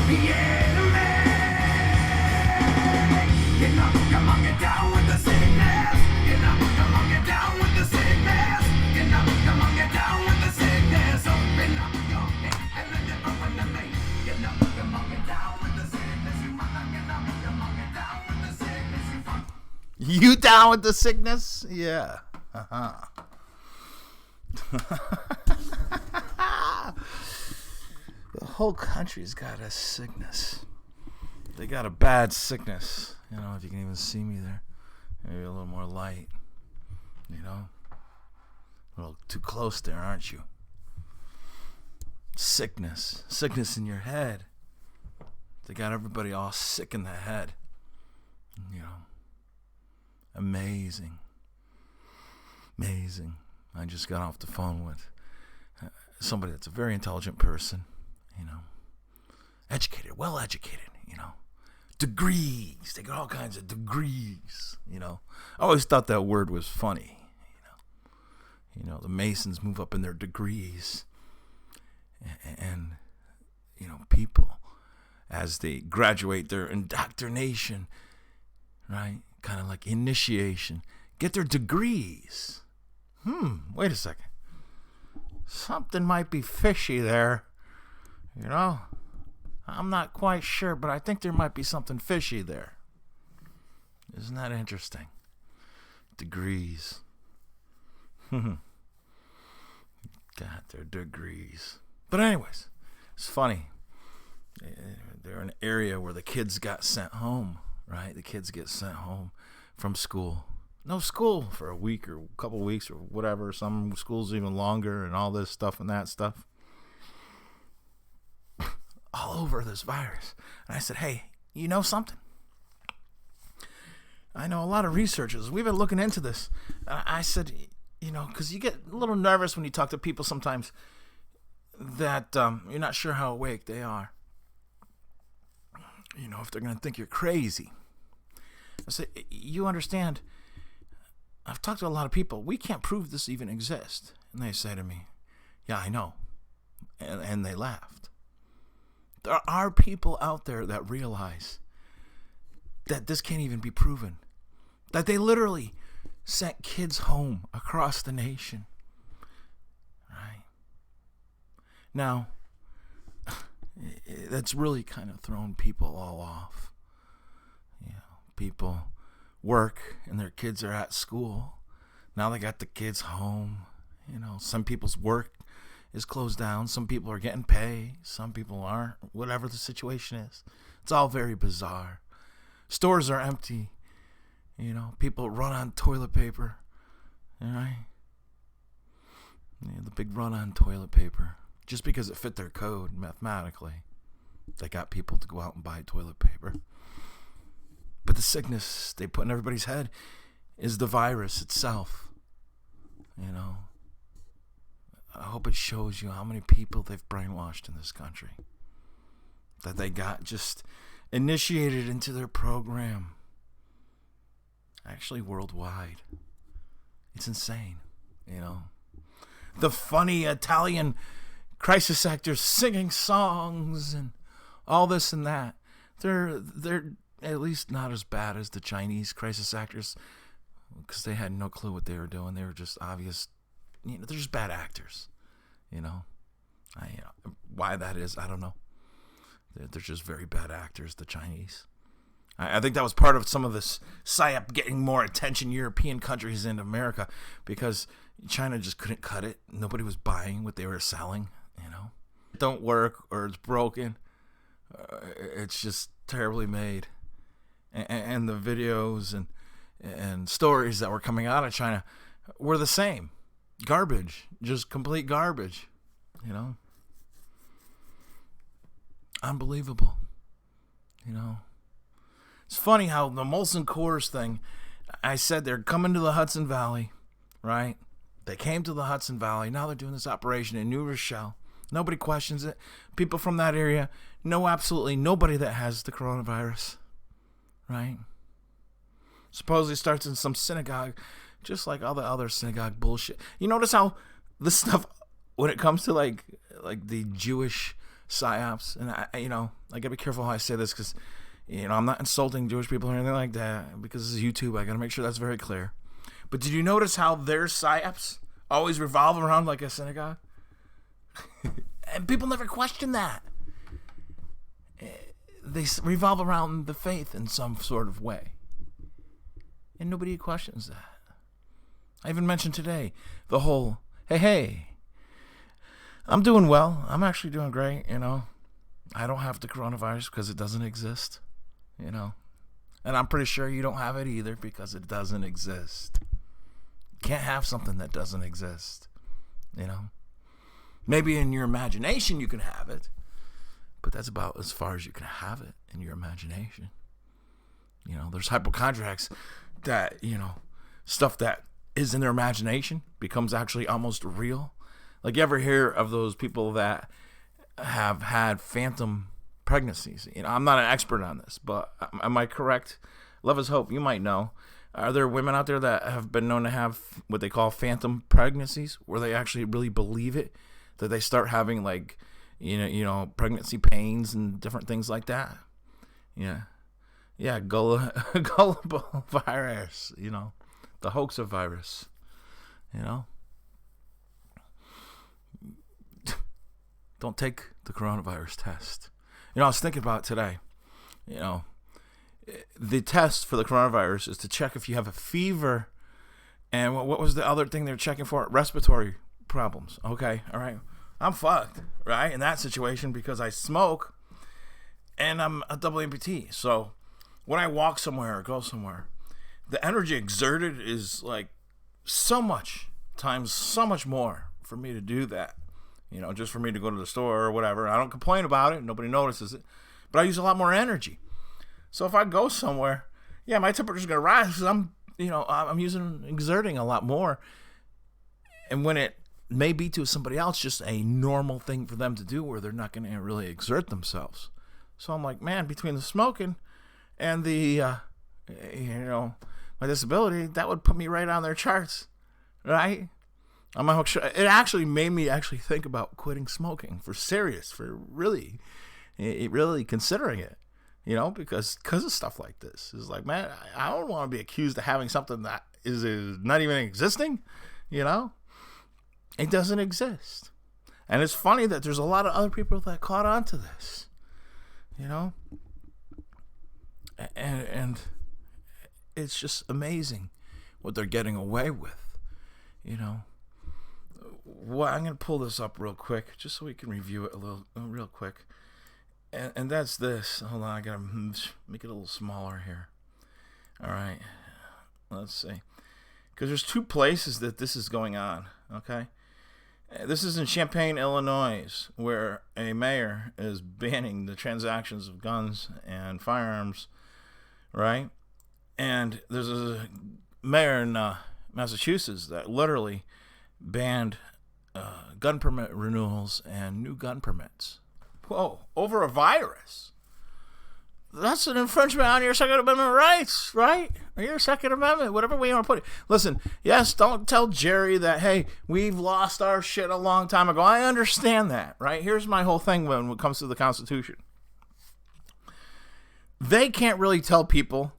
the enemy. You know, come on, get down with the sickness. You know, come on, get down with the sickness. You know, come on, get down with the sickness. Open up your head and let it open to me. You know, come on, get down with the sickness. You wanna get down, come on, get down with the sickness. You down with the sickness? Yeah. The whole country's got a sickness. They got a bad sickness. You know, if you can even see me there. Maybe a little more light. You know? A little too close there, aren't you? Sickness. Sickness in your head. They got everybody all sick in the head. You know? Amazing. I just got off the phone with somebody that's a very intelligent person, you know, educated, well educated, you know, degrees. They got all kinds of degrees, you know. I always thought that word was funny, you know. The Masons move up in their degrees, and you know, people as they graduate their indoctrination, right? Kind of like initiation, get their degrees. Wait a second. Something might be fishy there. You know? I'm not quite sure, but I think there might be something fishy there. Isn't that interesting? Degrees. Got their degrees. But anyways, it's funny. They're in an area where the kids got sent home, right? The kids get sent home from school. No school for a week or a couple of weeks or whatever. Some schools even longer and all this stuff and that stuff. All over this virus. And I said, hey, you know something? I know a lot of researchers. We've been looking into this. I said, you know, because you get a little nervous when you talk to people sometimes that you're not sure how awake they are. You know, if they're going to think you're crazy. I said, you understand, I've talked to a lot of people. We can't prove this even exists. And they say to me, yeah, I know. And they laughed. There are people out there that realize that this can't even be proven. That they literally sent kids home across the nation. Right? Now, that's really kind of thrown people all off. You know, people work and their kids are at school. Now they got the kids home. You know, some people's work is closed down. Some people are getting pay. Some people aren't. Whatever the situation is. It's all very bizarre. Stores are empty. You know, people run on toilet paper. All right? Yeah, the big run on toilet paper. Just because it fit their code mathematically. They got people to go out and buy toilet paper. But the sickness they put in everybody's head is the virus itself. You know, I hope it shows you how many people they've brainwashed in this country. That they got just initiated into their program. Actually, worldwide. It's insane, you know. The funny Italian crisis actors singing songs and all this and that. They're at least not as bad as the Chinese crisis actors, because they had no clue what they were doing. They were just obvious, you know, they're just bad actors, you know. Why that is, I don't know. They're just very bad actors, the Chinese. I think that was part of some of this psyop getting more attention, European countries and America, because China just couldn't cut it. Nobody was buying what they were selling, you know. It don't work, or it's broken. It's just terribly made. And the videos and stories that were coming out of China were the same. Garbage. Just complete garbage. You know? Unbelievable. You know? It's funny how the Molson Coors thing, I said they're coming to the Hudson Valley, right? They came to the Hudson Valley. Now they're doing this operation in New Rochelle. Nobody questions it. People from that area know absolutely nobody that has the coronavirus. Right? Supposedly starts in some synagogue, just like all the other synagogue bullshit. You notice how this stuff, when it comes to like the Jewish psyops. And I gotta be careful how I say this because, I'm not insulting Jewish people or anything like that because this is YouTube. I gotta make sure that's very clear. But did you notice how their psyops always revolve around like a synagogue? And people never question that. They revolve around the faith in some sort of way. And nobody questions that. I even mentioned today the whole, hey, I'm doing well. I'm actually doing great, I don't have the coronavirus because it doesn't exist, And I'm pretty sure you don't have it either because it doesn't exist. You can't have something that doesn't exist, Maybe in your imagination you can have it, but that's about as far as you can have it in your imagination. There's hypochondriacs that, stuff that is in their imagination becomes actually almost real. Like, you ever hear of those people that have had phantom pregnancies? I'm not an expert on this, but am I correct? Love is hope. You might know. Are there women out there that have been known to have what they call phantom pregnancies, where they actually really believe it, that they start having pregnancy pains and different things like that? Yeah, gullible virus, the hoaxer virus, Don't take the coronavirus test. I was thinking about it today, the test for the coronavirus is to check if you have a fever, and what was the other thing they're checking for? Respiratory problems. Okay, all right. I'm fucked, right, in that situation because I smoke, and I'm a double amputee, so when I walk somewhere or go somewhere, the energy exerted is like so much more for me to do that. Just for me to go to the store or whatever. I don't complain about it. Nobody notices it. But I use a lot more energy. So if I go somewhere, my temperature's going to rise because I'm exerting a lot more. And when it may be to somebody else just a normal thing for them to do where they're not going to really exert themselves. So I'm like, man, between the smoking and the, my disability, that would put me right on their charts, right? It actually made me think about quitting smoking for really considering it, because of stuff like this. It's like, man, I don't want to be accused of having something that is not even existing, It doesn't exist. And it's funny that there's a lot of other people that caught on to this, and it's just amazing what they're getting away with, Well, I'm going to pull this up real quick just so we can review it real quick. And that's this. Hold on, I got to make it a little smaller here. All right. Let's see. Because there's two places that this is going on, okay? This is in Champaign, Illinois, where a mayor is banning the transactions of guns and firearms, right? And there's a mayor in Massachusetts that literally banned gun permit renewals and new gun permits. Whoa, over a virus. That's an infringement on your Second Amendment rights, right? Or your Second Amendment, whatever way you want to put it. Listen, yes, don't tell Jerry that, hey, we've lost our shit a long time ago. I understand that, right? Here's my whole thing when it comes to the Constitution. They can't really tell people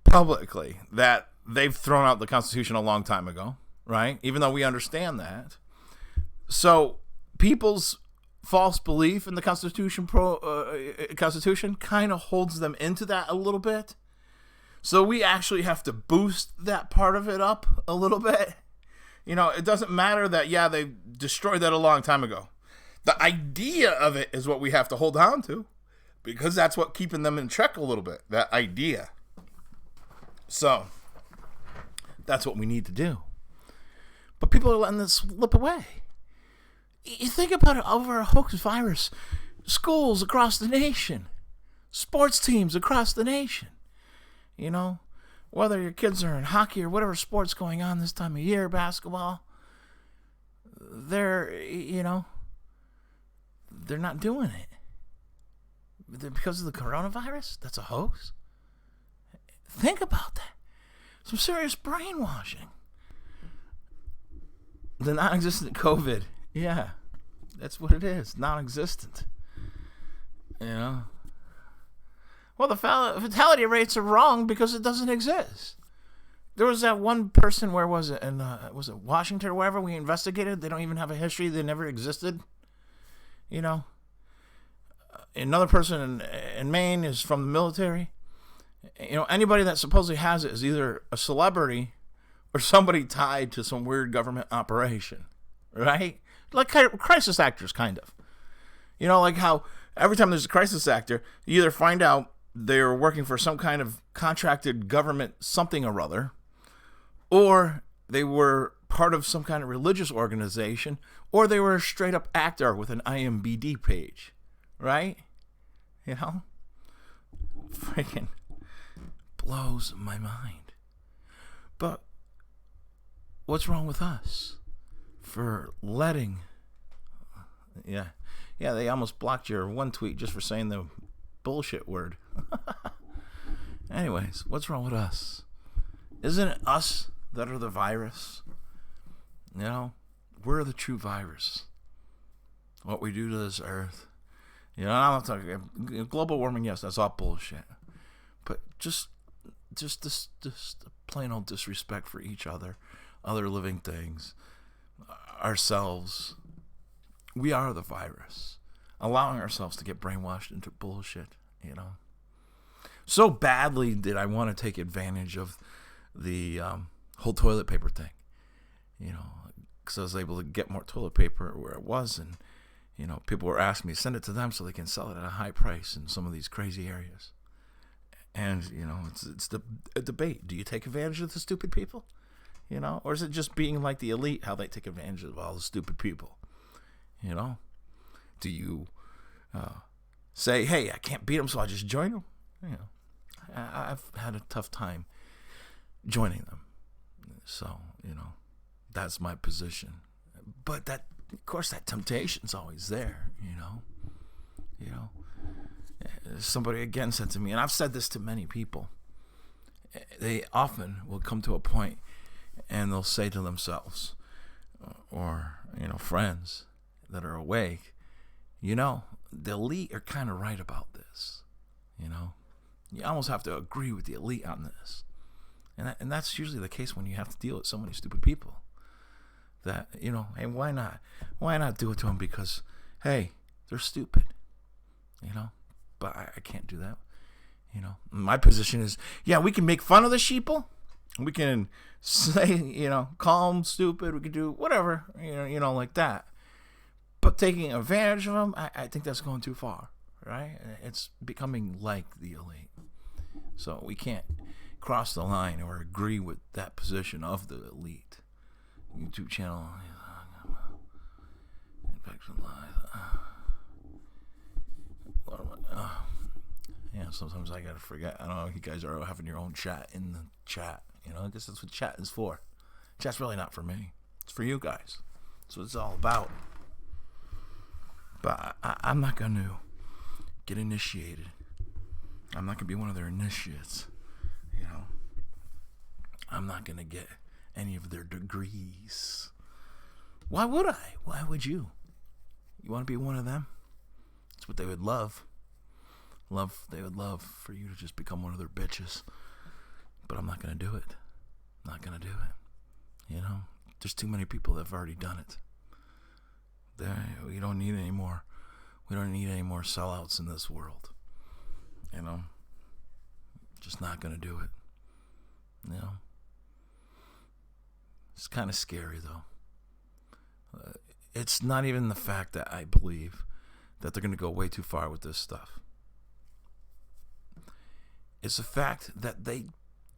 publicly that they've thrown out the Constitution a long time ago, right? Even though we understand that. So people's false belief in the Constitution kind of holds them into that a little bit. So we actually have to boost that part of it up a little bit. It doesn't matter that, they destroyed that a long time ago. The idea of it is what we have to hold on to, because that's what keeping them in check a little bit, that idea. So that's what we need to do. But people are letting this slip away. You think about it, over a hoax virus, schools across the nation, sports teams across the nation, whether your kids are in hockey or whatever sport's going on this time of year, basketball, they're not doing it. Because of the coronavirus? That's a hoax? Think about that. Some serious brainwashing. The non-existent COVID. Yeah, that's what it is. Non-existent. You know? Well, the fatality rates are wrong because it doesn't exist. There was that one person, where was it? Was it Washington or wherever we investigated? They don't even have a history. They never existed. You know? Another person in Maine is from the military. You know, anybody that supposedly has it is either a celebrity or somebody tied to some weird government operation. Right? Like crisis actors, kind of. You know, like how every time there's a crisis actor, you either find out they're working for some kind of contracted government something or other, or they were part of some kind of religious organization, or they were a straight up actor with an IMDb page, right? You know? Freaking blows my mind. But what's wrong with us for letting... Yeah, they almost blocked your one tweet just for saying the bullshit word. Anyways, what's wrong with us? Isn't it us that are the virus? You know, we're the true virus. What we do to this earth. You know, I'm not talking global warming. Yes, that's all bullshit. But just this plain old disrespect for each other, other living things, ourselves. We are the virus, allowing ourselves to get brainwashed into bullshit, you know. So badly did I want to take advantage of the whole toilet paper thing, you know, because I was able to get more toilet paper where it was, and, you know, people were asking me to send it to them so they can sell it at a high price in some of these crazy areas. And, you know, it's a debate. Do you take advantage of the stupid people, you know, or is it just being like the elite, how they take advantage of all the stupid people? You know, do you say, hey, I can't beat them, so I just join them? You know, I've had a tough time joining them. So, you know, that's my position. But that, of course, that temptation's always there, you know. You know, somebody again said to me, and I've said this to many people, they often will come to a point and they'll say to themselves, or, you know, friends that are awake, you know, the elite are kind of right about this. You know, you almost have to agree with the elite on this, and that's usually the case when you have to deal with so many stupid people. That, you know, hey, why not do it to them? Because, hey, they're stupid. You know, but I can't do that. You know, my position is, yeah, we can make fun of the sheeple. We can say, you know, call them stupid. We can do whatever, you know, like that. But taking advantage of them, I think that's going too far, right? It's becoming like the elite. So we can't cross the line or agree with that position of the elite. YouTube channel. Infection Live. Yeah, sometimes I gotta forget. I don't know, you guys are having your own chat in the chat. You know, I guess that's what chat is for. Chat's really not for me. It's for you guys. That's what it's all about. But I'm not going to get initiated. I'm not going to be one of their initiates. You know, I'm not going to get any of their degrees. Why would I? Why would you? You want to be one of them? That's what they would love. They would love for you to just become one of their bitches. But I'm not going to do it. Not going to do it. You know, there's too many people that have already done it. We don't need any more. We don't need any more sellouts in this world. You know, just not gonna do it. You know, it's kind of scary though. It's not even the fact that I believe that they're gonna go way too far with this stuff. It's the fact that they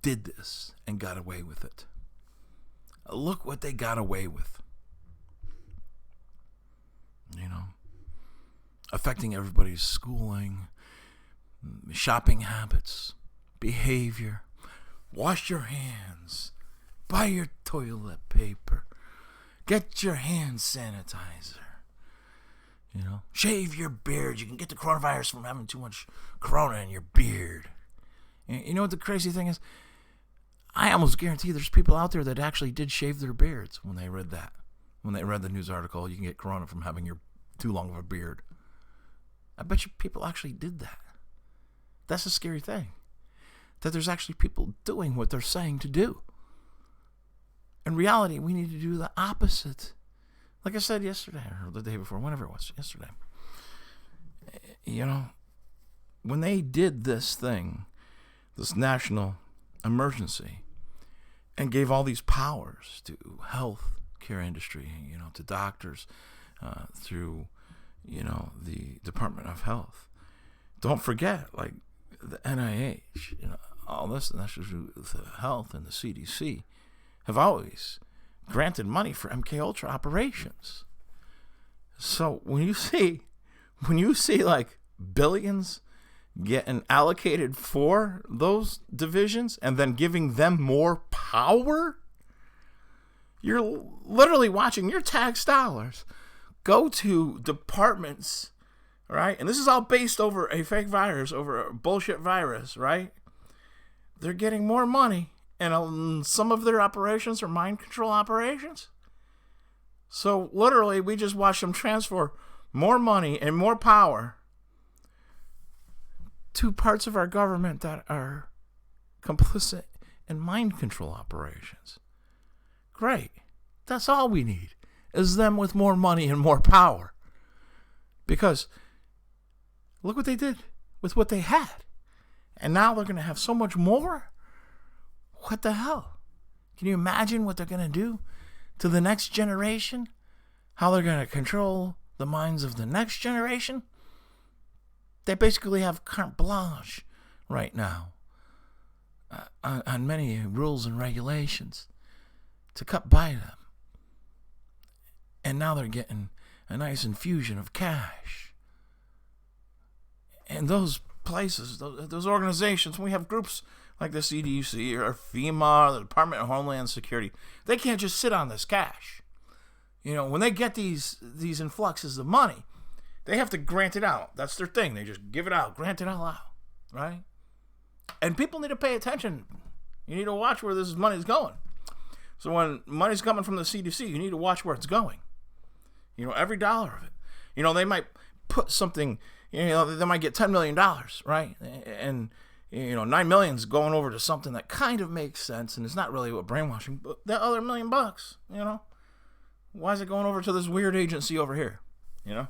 did this and got away with it. Look what they got away with. You know, affecting everybody's schooling, shopping habits, behavior. Wash your hands. Buy your toilet paper. Get your hand sanitizer. You know, shave your beard. You can get the coronavirus from having too much corona in your beard. You know what the crazy thing is? I almost guarantee there's people out there that actually did shave their beards when they read that. When they read the news article, you can get corona from having too long of a beard. I bet you people actually did that. That's a scary thing. That there's actually people doing what they're saying to do. In reality, we need to do the opposite. Like I said yesterday, or the day before, whenever it was, yesterday. You know, when they did this thing, this national emergency, and gave all these powers to health care industry, to doctors, through, the Department of Health. Don't forget, like the NIH, all this, the National Health and the CDC have always granted money for MK Ultra operations. So when you see like billions getting allocated for those divisions and then giving them more power, you're literally watching your tax dollars go to departments, right? And this is all based over a fake virus, over a bullshit virus, right? They're getting more money, and some of their operations are mind control operations. So literally, we just watch them transfer more money and more power to parts of our government that are complicit in mind control operations. Great. That's all we need, is them with more money and more power. Because look what they did with what they had. And now they're going to have so much more. What the hell? Can you imagine what they're going to do to the next generation? How they're going to control the minds of the next generation? They basically have carte blanche right now on many rules and regulations to cut by them. And now they're getting a nice infusion of cash. And those places, those organizations, we have groups like the CDC or FEMA, or the Department of Homeland Security, they can't just sit on this cash. When they get these influxes of money, they have to grant it out. That's their thing. They just give it out, grant it all out, right? And people need to pay attention. You need to watch where this money's going. So when money's coming from the CDC, you need to watch where it's going. Every dollar of it. They might put something, they might get $10 million, right? And, $9 million's going over to something that kind of makes sense, and it's not really what brainwashing, but that other $1 million, why is it going over to this weird agency over here, And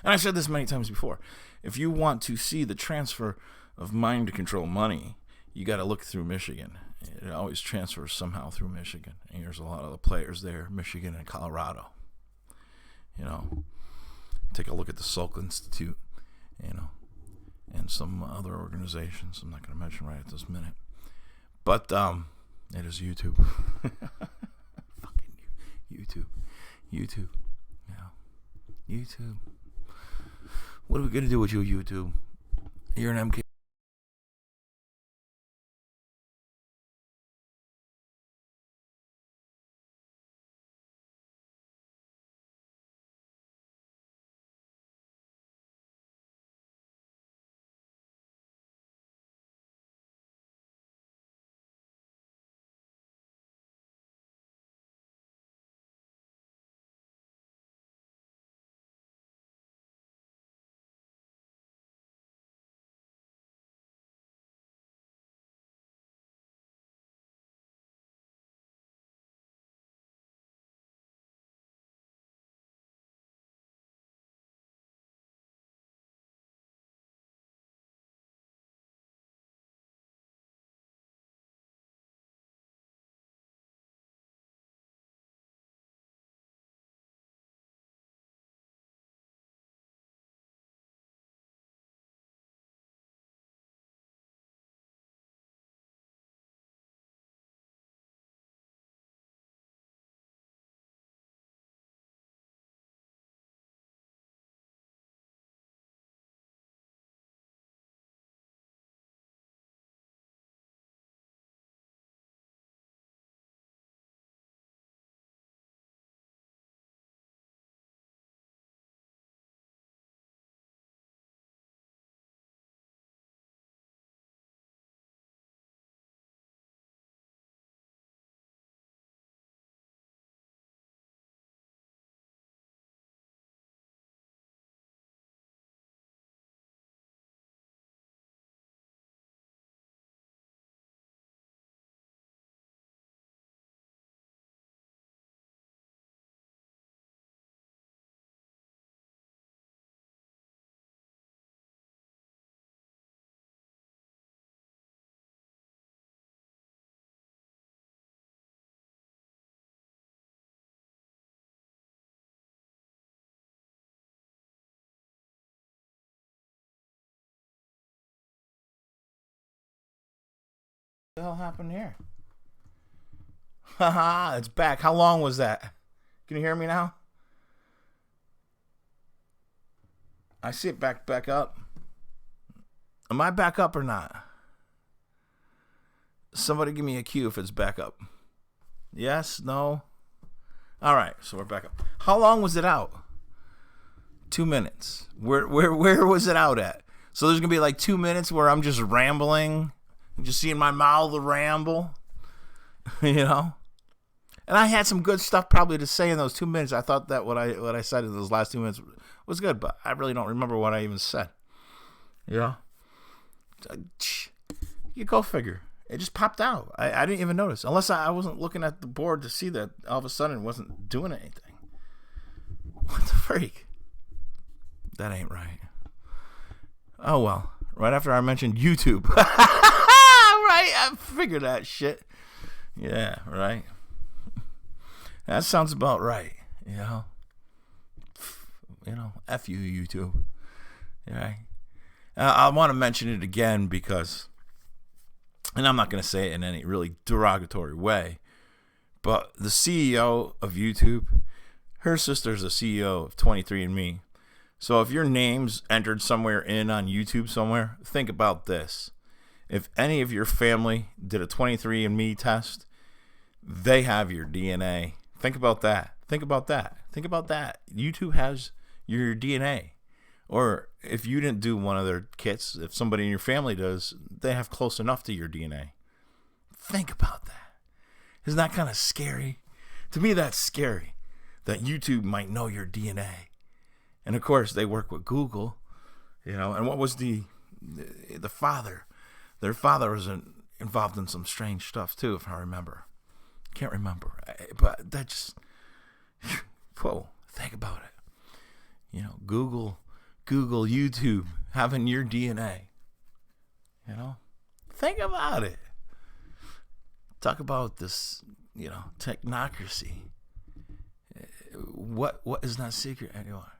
I've said this many times before. If you want to see the transfer of mind control money, you got to look through Michigan. It always transfers somehow through Michigan. And there's a lot of the players there, Michigan and Colorado. Take a look at the Salk Institute, and some other organizations I'm not going to mention right at this minute. But it is YouTube. Fucking YouTube. Yeah. YouTube. What are we going to do with you, YouTube? You're an MK. the hell happened here? Haha, it's back. How long was that? Can you hear me now? I see it back up. Am I back up or not? Somebody give me a cue if it's back up. Yes? No? All right, so we're back up. How long was it out? 2 minutes. Where was it out at? So there's going to be like 2 minutes where I'm just rambling, just seeing my mouth ramble, you know? And I had some good stuff probably to say in those 2 minutes. I thought that what I said in those last 2 minutes was good, but I really don't remember what I even said. You know? You go figure. It just popped out. I didn't even notice. Unless I wasn't looking at the board to see that all of a sudden it wasn't doing anything. What the freak? That ain't right. Oh, well. Right after I mentioned YouTube. Right? I figured that shit. Yeah, right. That sounds about right. You know? F you, YouTube. Right? I want to mention it again because... And I'm not going to say it in any really derogatory way, but the CEO of YouTube, her sister's the CEO of 23andMe. So if your name's entered somewhere on YouTube somewhere, think about this. If any of your family did a 23andMe test, they have your DNA. Think about that. Think about that. Think about that. YouTube has your DNA. Or if you didn't do one of their kits, if somebody in your family does, they have close enough to your DNA. Think about that. Isn't that kind of scary? To me, that's scary. That YouTube might know your DNA. And of course, they work with Google. And what was the father? Their father was involved in some strange stuff too, if I remember. Can't remember. But that just... Whoa, think about it. Google, YouTube, having your DNA. Think about it. Talk about this, technocracy. What is not secret anymore,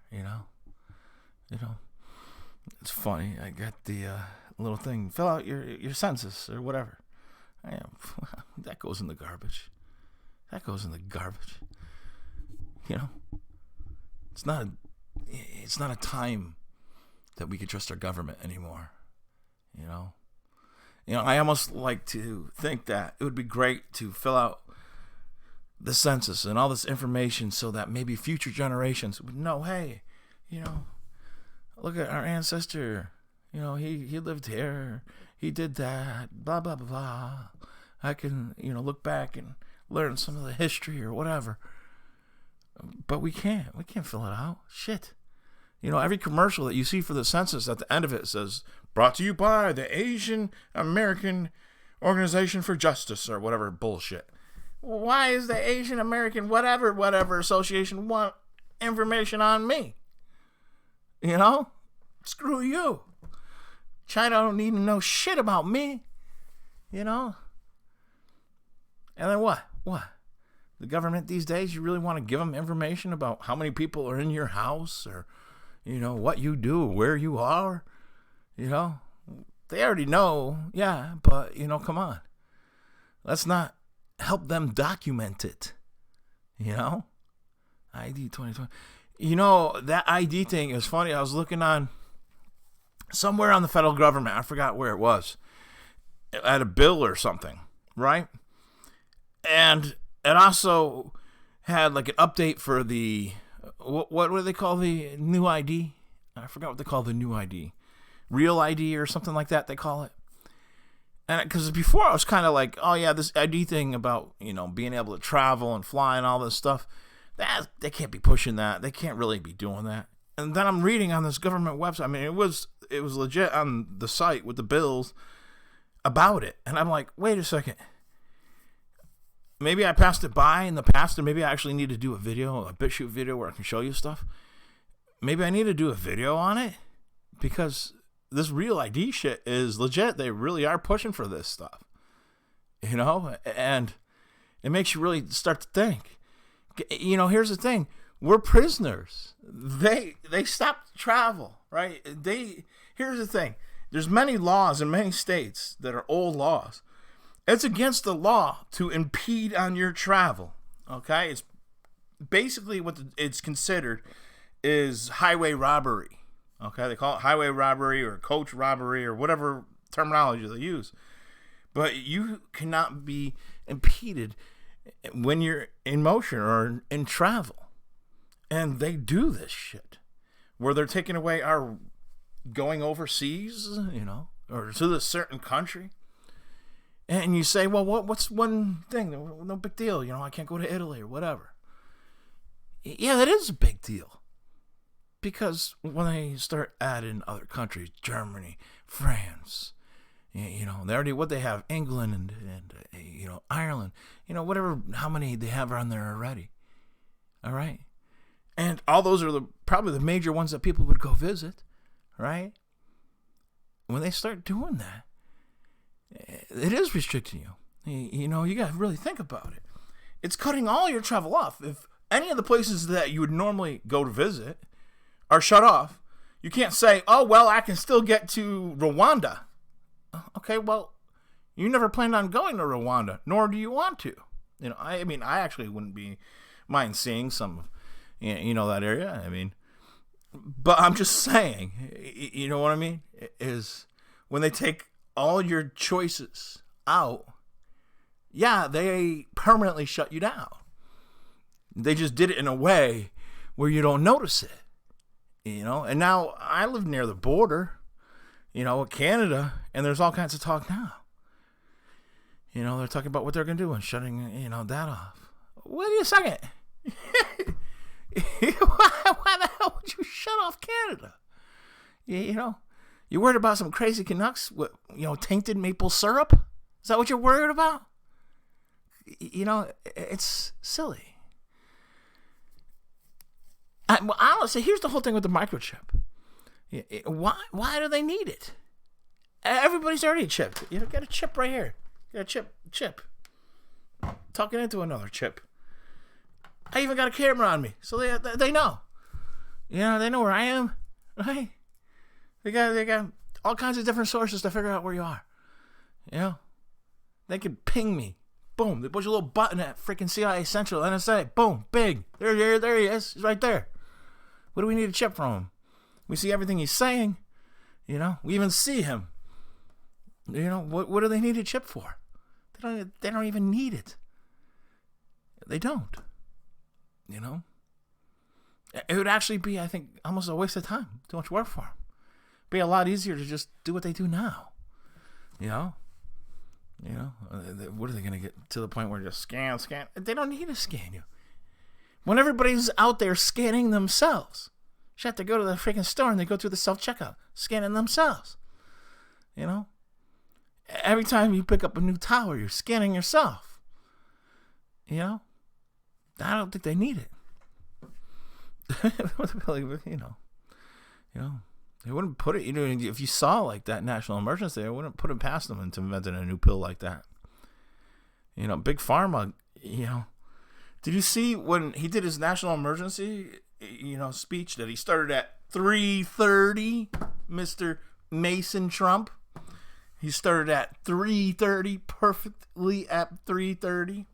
It's funny. I got the little thing. Fill out your census or whatever. That goes in the garbage. It's not a time that we could trust our government anymore. I almost like to think that it would be great to fill out the census and all this information so that maybe future generations would know, hey, look at our ancestor. He lived here. He did that. Blah, blah, blah, blah. I can, look back and learn some of the history or whatever. But we can't. We can't fill it out. Shit. Every commercial that you see for the census, at the end of it says, brought to you by the Asian American Organization for Justice or whatever bullshit. Why is the Asian American whatever association want information on me? Screw you. China don't need to know shit about me. And then what? The government these days, you really want to give them information about how many people are in your house or, what you do, where you are? They already know, yeah, but, come on. Let's not help them document it, ID 2020. That ID thing is funny. I was looking on somewhere on the federal government. I forgot where it was. At a bill or something, right? And it also had like an update for the, what do they call the new ID? I forgot what they call the new ID. Real ID or something like that, they call it. And because before I was kind of like, oh yeah, this ID thing about, being able to travel and fly and all this stuff, they can't be pushing that. They can't really be doing that. And then I'm reading on this government website. I mean, it was legit on the site with the bills about it. And I'm like, wait a second. Maybe I passed it by in the past, and maybe I actually need to do a BitChute video where I can show you stuff. Maybe I need to do a video on it because this real ID shit is legit. They really are pushing for this stuff, and it makes you really start to think. Here's the thing. We're prisoners. They stopped travel, right? Here's the thing. There's many laws in many states that are old laws. It's against the law to impede on your travel. Okay, it's basically what it's considered is highway robbery. Okay, they call it highway robbery or coach robbery or whatever terminology they use. But you cannot be impeded when you're in motion or in travel. And they do this shit where they're taking away our going overseas, or to a certain country. And you say, well, what's one thing? No big deal. I can't go to Italy or whatever. Yeah, that is a big deal. Because when they start adding other countries, Germany, France, they already, what they have, England and Ireland, whatever, how many they have on there already. All right. And all those are probably the major ones that people would go visit. Right. When they start doing that, it is restricting you. You got to really think about it. It's cutting all your travel off. If any of the places that you would normally go to visit are shut off, you can't say, oh, well, I can still get to Rwanda. Okay, well, you never planned on going to Rwanda, nor do you want to. I actually wouldn't mind seeing some of, that area. But I'm just saying, you know what I mean? Is when they take all your choices out, yeah, they permanently shut you down. They just did it in a way where you don't notice it. And now I live near the border, with Canada, and there's all kinds of talk now. They're talking about what they're going to do and shutting, that off. Wait a second. Why the hell would you shut off Canada? You worried about some crazy Canucks with, tainted maple syrup? Is that what you're worried about? It's silly. Honestly, here's the whole thing with the microchip. Why do they need it? Everybody's already chipped. Get a chip right here. Get a chip. Talking into another chip. I even got a camera on me, so they know. They know where I am, right? They got all kinds of different sources to figure out where you are. They can ping me. Boom. They push a little button at freaking CIA Central, NSA. Boom. Big. There he is. He's right there. What do we need a chip from him? We see everything he's saying. We even see him. What do they need a chip for? They don't even need it. They don't. It would actually be, I think, almost a waste of time. Too much work for them. It'd be a lot easier to just do what they do now. What are they going to get to the point where just scan? They don't need to scan you. When everybody's out there scanning themselves, you have to go to the freaking store and they go through the self-checkout, scanning themselves. Every time you pick up a new tower, you're scanning yourself. I don't think they need it. They wouldn't put it, if you saw like that national emergency, they wouldn't put it past them into inventing a new pill like that. Big Pharma, did you see when he did his national emergency, speech that he started at 3:30, Mr. Mason Trump? He started at 3:30, perfectly at 3:30.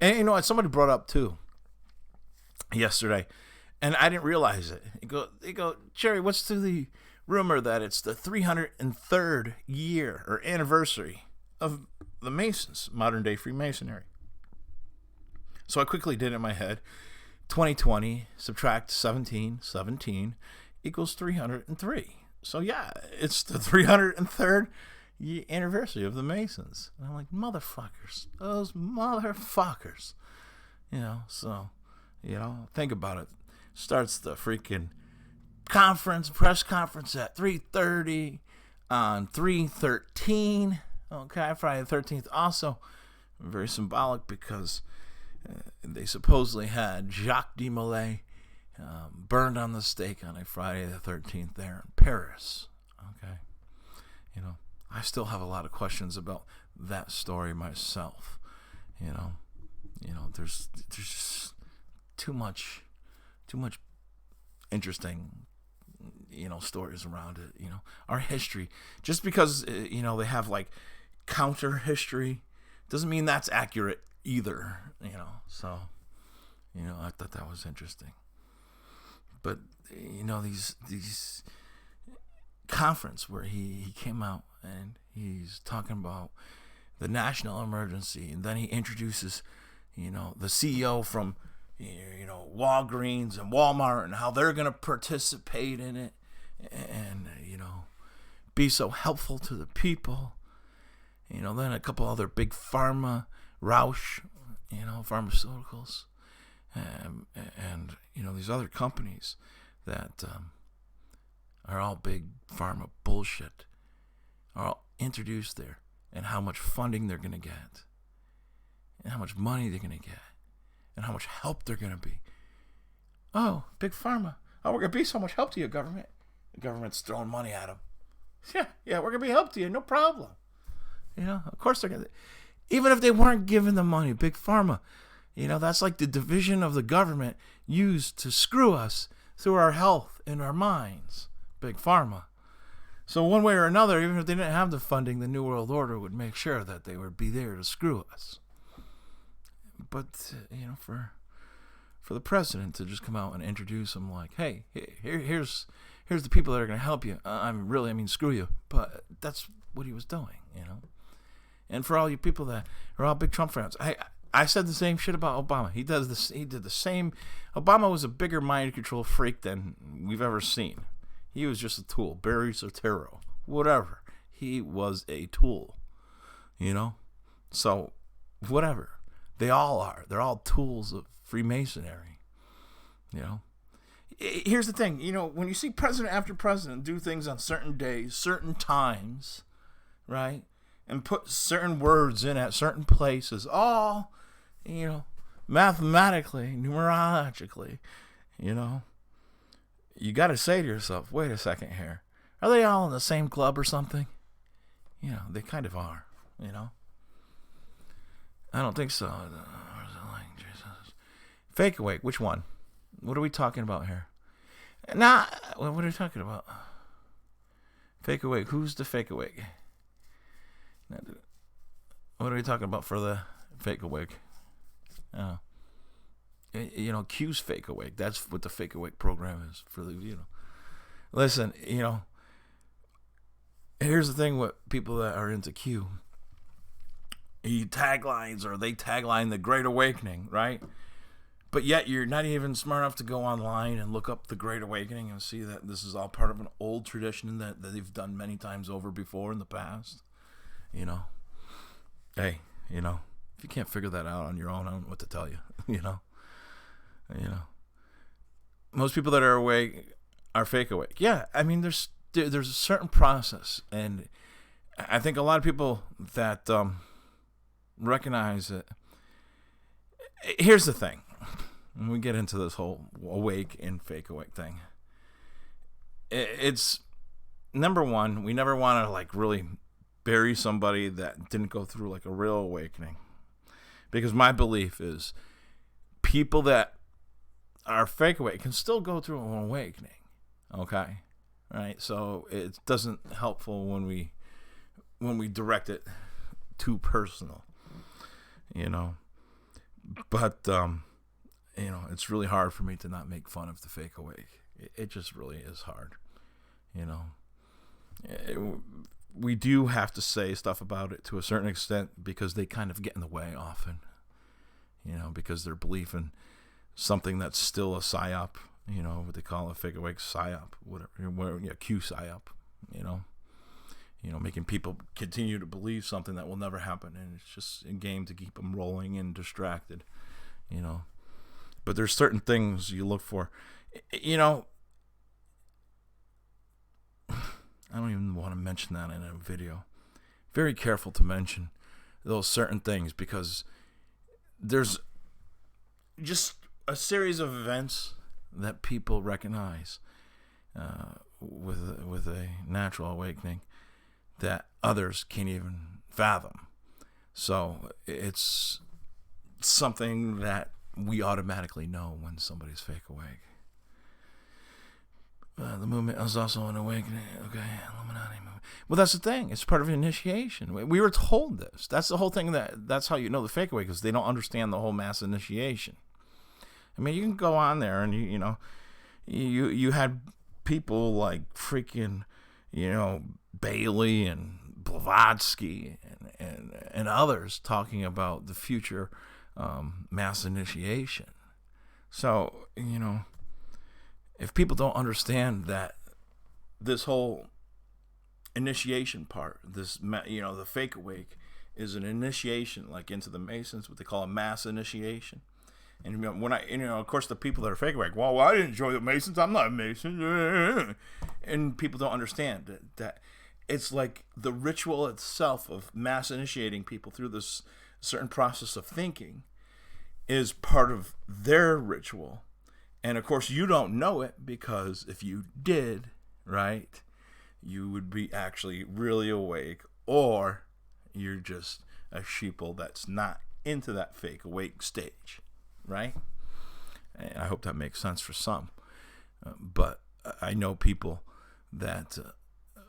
And somebody brought up too yesterday, and I didn't realize it. They go, Jerry, what's to the rumor that it's the 303rd year or anniversary of the Masons, modern day Freemasonry? So I quickly did it in my head. 2020 subtract 17 equals 303. So yeah, it's the 303rd anniversary of the Masons. And I'm like, motherfuckers, those motherfuckers. Think about it. Starts the freaking press conference at 3:30 on 3/13. Okay, Friday the 13th. Also very symbolic because they supposedly had Jacques de Molay burned on the stake on a Friday the 13th there in Paris. Okay, I still have a lot of questions about that story myself. There's just too much interesting stories around it. Our history, just because they have like counter history doesn't mean that's accurate either, So, I thought that was interesting. But, these conference where he came out and he's talking about the national emergency, and then he introduces, the CEO from, Walgreens and Walmart and how they're going to participate in it and, be so helpful to the people. Then a couple other big pharma, Roush, pharmaceuticals, and these other companies that are all big pharma bullshit, are all introduced there, and how much funding they're going to get, and how much money they're going to get, and how much help they're going to be. Oh, big pharma. Oh, we're going to be so much help to you, government. The government's throwing money at them. Yeah, we're going to be help to you, no problem. Of course they're going to. Even if they weren't giving the money, big pharma, that's like the division of the government used to screw us through our health and our minds. Big pharma. So one way or another, even if they didn't have the funding, the New World Order would make sure that they would be there to screw us. But, for the president to just come out and introduce them like, hey, here's the people that are going to help you. Screw you. But that's what he was doing, And for all you people that are all big Trump fans, I said the same shit about Obama. He did the same. Obama was a bigger mind control freak than we've ever seen. He was just a tool. Barry Soetoro. Whatever. He was a tool. So, whatever. They all are. They're all tools of Freemasonry. Here's the thing. When you see president after president do things on certain days, certain times, right? And put certain words in at certain places, all, mathematically, numerologically, you got to say to yourself, wait a second here. Are they all in the same club or something? They kind of are, I don't think so. Fake awake, which one? What are we talking about here? What are we talking about? Fake awake, who's the fake awake? What are we talking about for the fake awake? Q's fake awake. That's what the fake awake program is for the, Listen, here's the thing with people that are into Q. They tagline the Great Awakening, right? But yet you're not even smart enough to go online and look up the Great Awakening and see that this is all part of an old tradition that they've done many times over before in the past. Hey, if you can't figure that out on your own, I don't know what to tell you, Most people that are awake are fake awake. Yeah, there's a certain process, and I think a lot of people that recognize it. Here's the thing. When we get into this whole awake and fake awake thing, it's number one, we never want to really bury somebody that didn't go through a real awakening, because my belief is people that are fake awake can still go through an awakening. Okay, right? So it doesn't helpful when we direct it too personal, But it's really hard for me to not make fun of the fake awake. It just really is hard, We do have to say stuff about it to a certain extent because they kind of get in the way often, because they're believing something that's still a psyop, what they call a fake awake psyop, whatever, Q psyop, making people continue to believe something that will never happen, and it's just a game to keep them rolling and distracted, But there's certain things you look for, I don't even want to mention that in a video. Very careful to mention those certain things because there's just a series of events that people recognize with a natural awakening that others can't even fathom. So it's something that we automatically know when somebody's fake awake. The movement is also an awakening. Okay, Illuminati movement. Well, that's the thing. It's part of initiation. We were told this. That's the whole thing. That's how you know the fake awake, because they don't understand the whole mass initiation. I mean, you can go on there and you had people like freaking, Bailey and Blavatsky and others talking about the future mass initiation. So, if people don't understand that this whole initiation part, the fake awake is an initiation, like into the Masons, what they call a mass initiation. And when of course, the people that are fake awake, well, I didn't join the Masons. I'm not a Mason. And people don't understand that it's like the ritual itself of mass initiating people through this certain process of thinking is part of their ritual. And of course, you don't know it, because if you did, right, you would be actually really awake, or you're just a sheeple that's not into that fake awake stage, right? And I hope that makes sense for some. But I know people that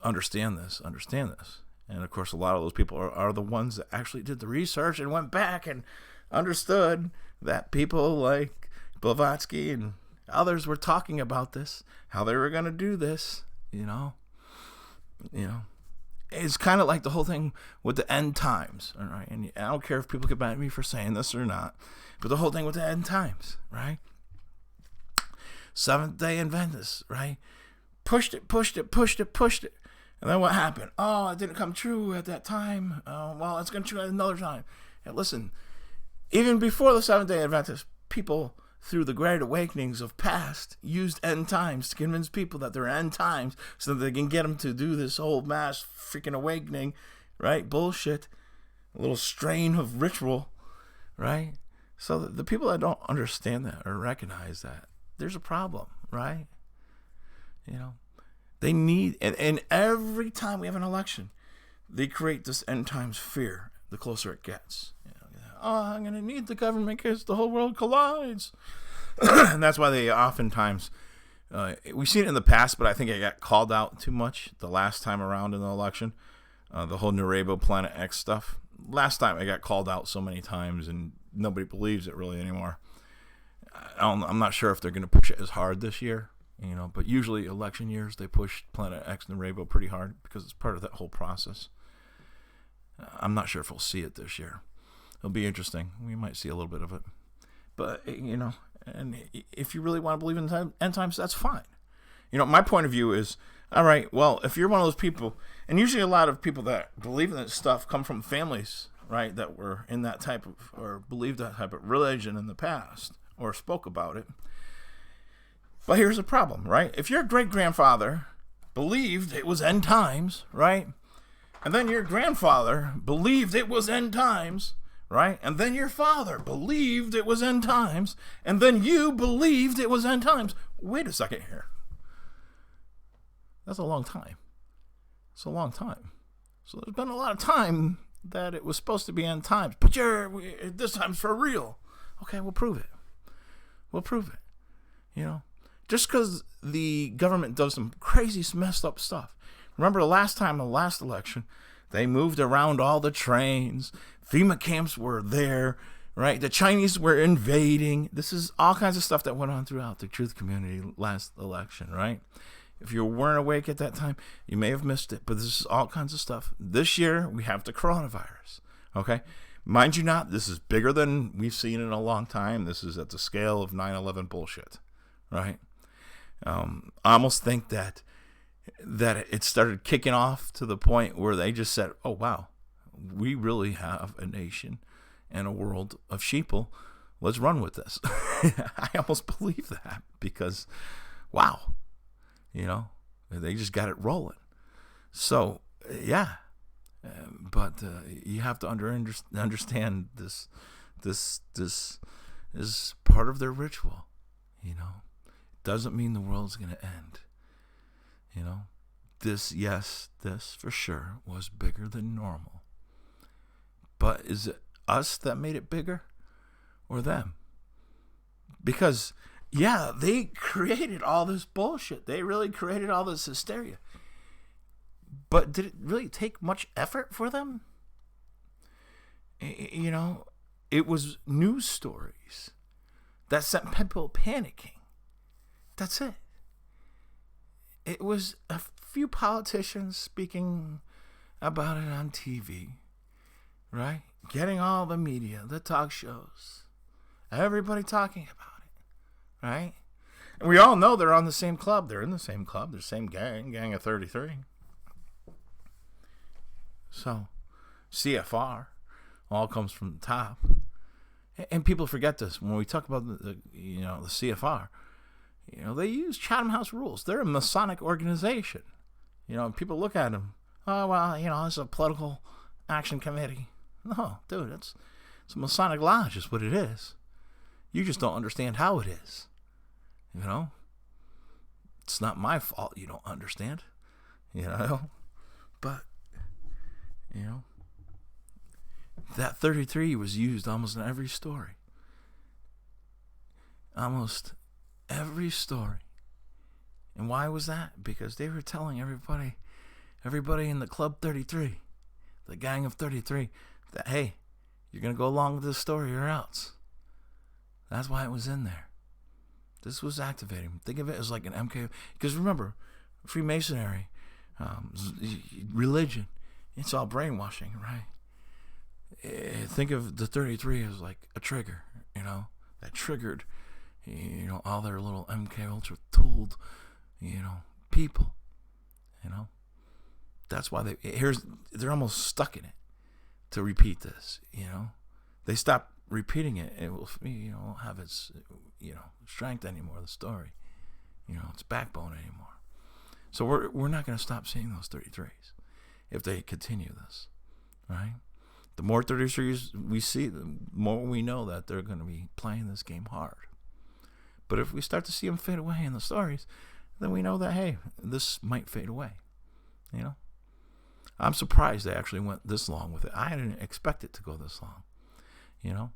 understand this. And of course, a lot of those people are the ones that actually did the research and went back and understood that people like Blavatsky and others were talking about this, how they were going to do this, It's kind of like the whole thing with the end times, all right? And I don't care if people get mad at me for saying this or not, but the whole thing with the end times, right? Seventh-day Adventists, right? Pushed it. And then what happened? Oh, it didn't come true at that time. Well, it's going to true at another time. And listen, even before the Seventh-day Adventists, people through the great awakenings of past used end times to convince people that they're end times so that they can get them to do this whole mass freaking awakening, right? Bullshit. A little strain of ritual, right? So the people that don't understand that or recognize that, there's a problem, right? They need, and every time we have an election, they create this end times fear the closer it gets. I'm going to need the government because the whole world collides. And that's why they oftentimes, we've seen it in the past, but I think it got called out too much the last time around in the election. The whole Nurevo Planet X stuff. Last time it got called out so many times and nobody believes it really anymore. I'm not sure if they're going to push it as hard this year, but usually election years they push Planet X and Nurevo pretty hard because it's part of that whole process. I'm not sure if we'll see it this year. It'll be interesting. We might see a little bit of it. But, and if you really want to believe in end times, that's fine. My point of view is, all right, well, if you're one of those people, and usually a lot of people that believe in this stuff come from families, right, that were in that type of, or believed that type of religion in the past, or spoke about it. But here's the problem, right? If your great-grandfather believed it was end times, right, and then your grandfather believed it was end times, right? And then your father believed it was end times, and then you believed it was end times. Wait a second here. That's a long time. It's a long time. So there's been a lot of time that it was supposed to be end times, but this time's for real. Okay, we'll prove it. Just because the government does some crazy, messed up stuff. Remember the last election, they moved around all the trains. FEMA camps were there, right? The Chinese were invading. This is all kinds of stuff that went on throughout the truth community last election, right? If you weren't awake at that time, you may have missed it, but this is all kinds of stuff. This year, we have the coronavirus, okay? Mind you not, this is bigger than we've seen in a long time. This is at the scale of 9/11 bullshit, right? I almost think that it started kicking off to the point where they just said, oh, wow, we really have a nation and a world of sheeple. Let's run with this. I almost believe that because, wow, they just got it rolling. So, yeah, but you have to understand this is part of their ritual, Doesn't mean the world's going to end. This for sure was bigger than normal. But is it us that made it bigger or them? Because yeah, they created all this bullshit. They really created all this hysteria. But did it really take much effort for them? You know, it was news stories that sent people panicking. That's it. It was a few politicians speaking about it on TV, right? Getting all the media, the talk shows, everybody talking about it, right? And we all know they're on the same club. They're in the same club. They're the same gang of 33. So, CFR all comes from the top. And people forget this when we talk about the CFR. You know, they use Chatham House rules. They're a Masonic organization. You know, people look at them. Oh, well, you know, it's a political action committee. No, dude, it's a Masonic lodge is what it is. You just don't understand how it is. You know? It's not my fault you don't understand. You know? But, you know, that 33 was used almost in every story. Almost every story. And why was that? Because they were telling everybody in the Club 33, the gang of 33, that, hey, you're going to go along with this story or else. That's why it was in there. This was activating. Think of it as like an MK. Because remember, Freemasonry, religion, it's all brainwashing, right? Think of the 33 as like a trigger, you know, that triggered, you know, all their little MK Ultra tooled, you know, people, you know. That's why they're almost stuck in it to repeat this, you know. They stop repeating it, it will, you know, have its, you know, strength anymore, the story, you know, its backbone anymore. So we're not going to stop seeing those 33s if they continue this, right? The more 33s we see, the more we know that they're going to be playing this game hard. But if we start to see them fade away in the stories, then we know that, hey, this might fade away, you know. I'm surprised they actually went this long with it. I didn't expect it to go this long, you know.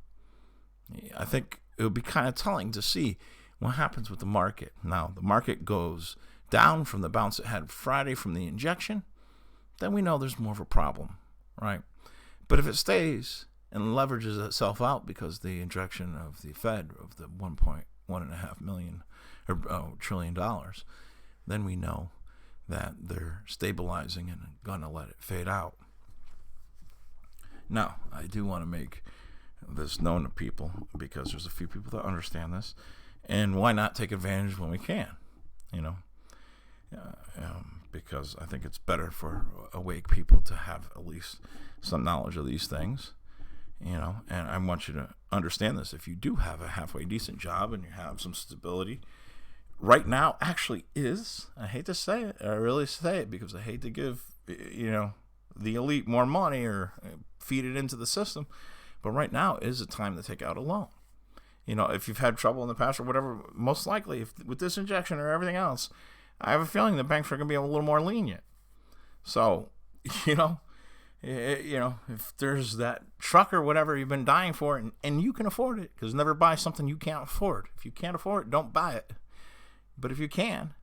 I think it would be kind of telling to see what happens with the market. Now, the market goes down from the bounce it had Friday from the injection, then we know there's more of a problem, right? But if it stays and leverages itself out because the injection of the Fed of the $1.5 trillion, then we know that they're stabilizing and gonna let it fade out. Now, I do want to make this known to people because there's a few people that understand this, and why not take advantage when we can, you know? Because I think it's better for awake people to have at least some knowledge of these things, you know. And I want you to understand this. If you do have a halfway decent job and you have some stability, right now actually is, I hate to say it, I really say it because I hate to give, you know, the elite more money or feed it into the system, but right now is a time to take out a loan. You know, if you've had trouble in the past or whatever, most likely if, with this injection or everything else, I have a feeling the banks are going to be a little more lenient. So, you know, if there's that truck or whatever you've been dying for and you can afford it, because never buy something you can't afford. If you can't afford it, don't buy it. But if you can,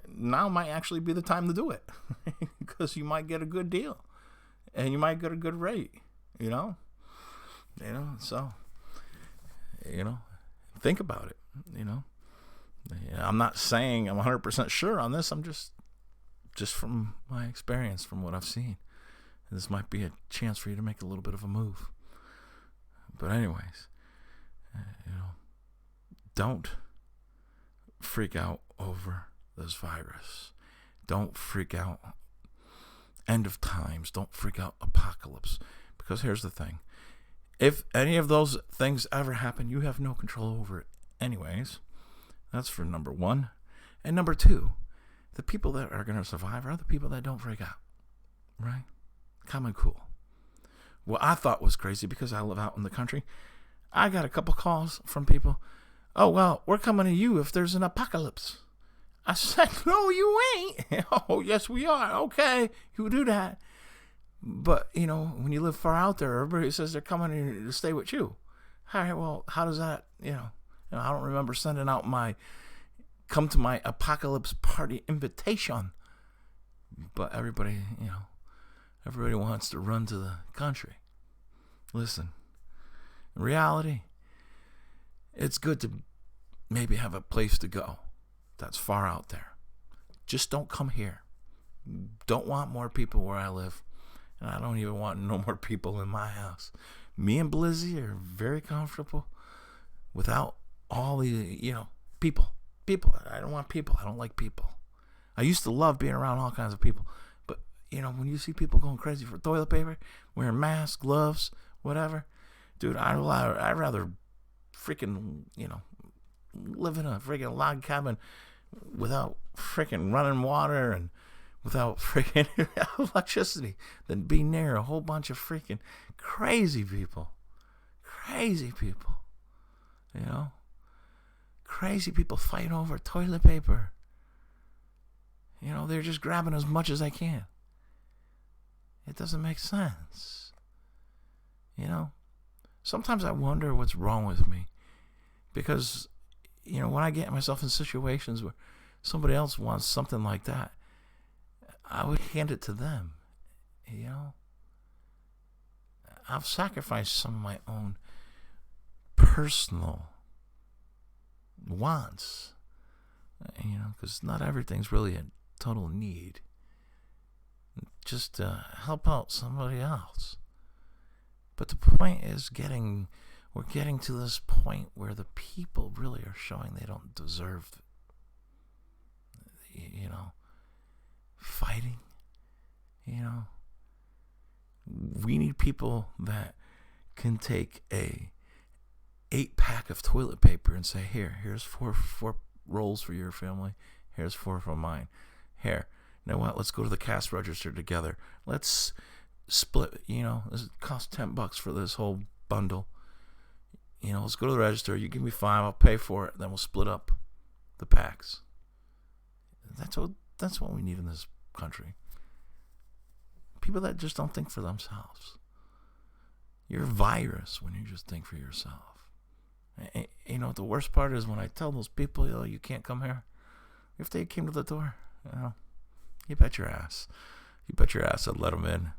now might actually be the time to do it because you might get a good deal and you might get a good rate, you know, so, you know, think about it, you know. I'm not saying I'm 100% sure on this. I'm just from my experience, from what I've seen. This might be a chance for you to make a little bit of a move. But anyways, you know, don't freak out over this virus. Don't freak out end of times. Don't freak out apocalypse. Because here's the thing. If any of those things ever happen, you have no control over it anyways. That's for number one. And number two, the people that are going to survive are the people that don't freak out. Right? Common cool. What I thought was crazy because I live out in the country, I got a couple calls from people. Oh, well, we're coming to you if there's an apocalypse. I said, no, you ain't. Oh, yes, we are. Okay, you do that. But, you know, when you live far out there, everybody says they're coming to stay with you. All right, well, how does that, you know, I don't remember sending out my come to my apocalypse party invitation. But everybody wants to run to the country. Listen, in reality, it's good to maybe have a place to go that's far out there. Just don't come here. Don't want more people where I live. And I don't even want no more people in my house. Me and Blizzy are very comfortable without all the, people. People. I don't want people. I don't like people. I used to love being around all kinds of people. But, when you see people going crazy for toilet paper, wearing masks, gloves, whatever, dude, I'd rather freaking, live in a freaking log cabin without freaking running water and without freaking electricity than be near a whole bunch of freaking crazy people. Crazy people. Crazy people fighting over toilet paper. They're just grabbing as much as they can. It doesn't make sense. Sometimes I wonder what's wrong with me. Because, when I get myself in situations where somebody else wants something like that, I would hand it to them. I've sacrificed some of my own personal wants, because not everything's really a total need. Just to help out somebody else. But the point is we're getting to this point where the people really are showing they don't deserve, fighting. We need people that can take a 8-pack of toilet paper and say, here's four rolls for your family. Here's 4 for mine. Here, you know what? Let's go to the cash register together. Let's split, this costs $10 for this whole bundle. Let's go to the register. You give me 5, I'll pay for it. Then we'll split up the packs. That's what we need in this country. People that just don't think for themselves. You're a virus when you just think for yourself. The worst part is when I tell those people, you can't come here. If they came to the door, you bet your ass. You bet your ass I'd let them in.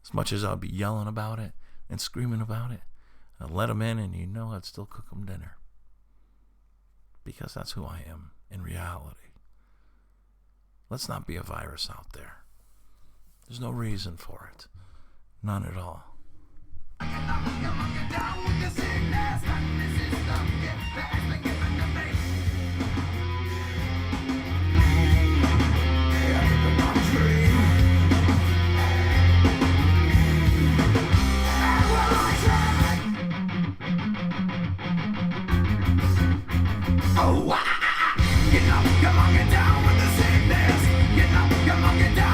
As much as I'll be yelling about it and screaming about it, I'd let them in, and I'd still cook them dinner. Because that's who I am in reality. Let's not be a virus out there. There's no reason for it. None at all. Come on, get down with the sickness. Come on, get down.